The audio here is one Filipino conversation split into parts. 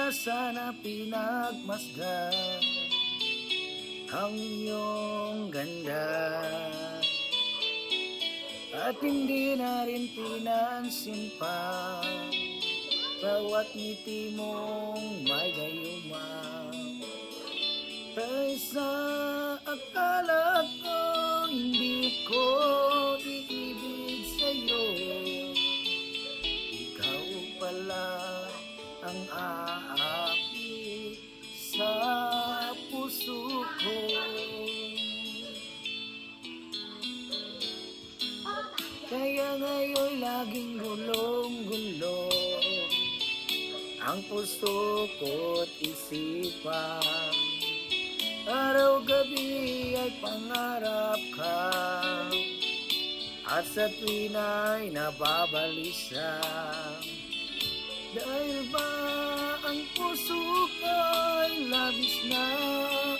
na sana pinagmasdan ang iyong ganda, at hindi na rin pinansin pa bawat ngiti mong may gayuma. Ay sa akala ko hindi ko iibig sa'yo, ikaw pala ang aapi sa puso ko. Kaya ngayon laging gulong-gulo ang puso ko't isipan. Araw-gabi ay pangarap ka, at sa tuwin ay nababalisa. Dahil ba ang puso ko'y labis na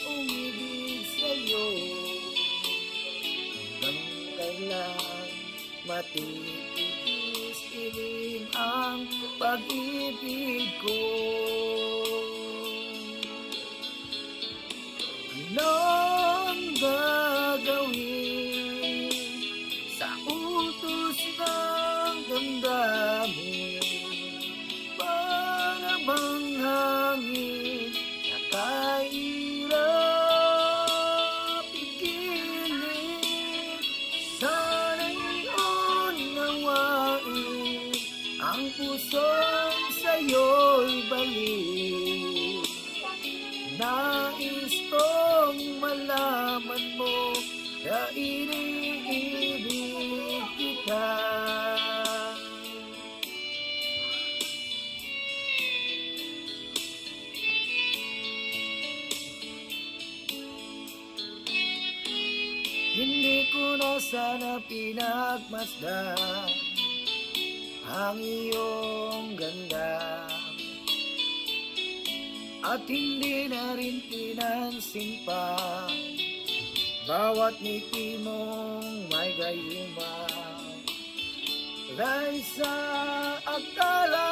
umibig sa'yo, hanggang kailan matitiis-ilim ang pag-ibig ko. Anong gagawin sa utos ng damdamin? Para bang hangin na kahirap igilid? Sana'y unawain ang pusong sa'yo'y balik. Nais kong malaman mo na iniibig kita. Hindi ko na sana pinagmasdan ang iyong ganda, at hindi na rin pinansin pa bawat ngiti mong may gayuma. Dahil sa akala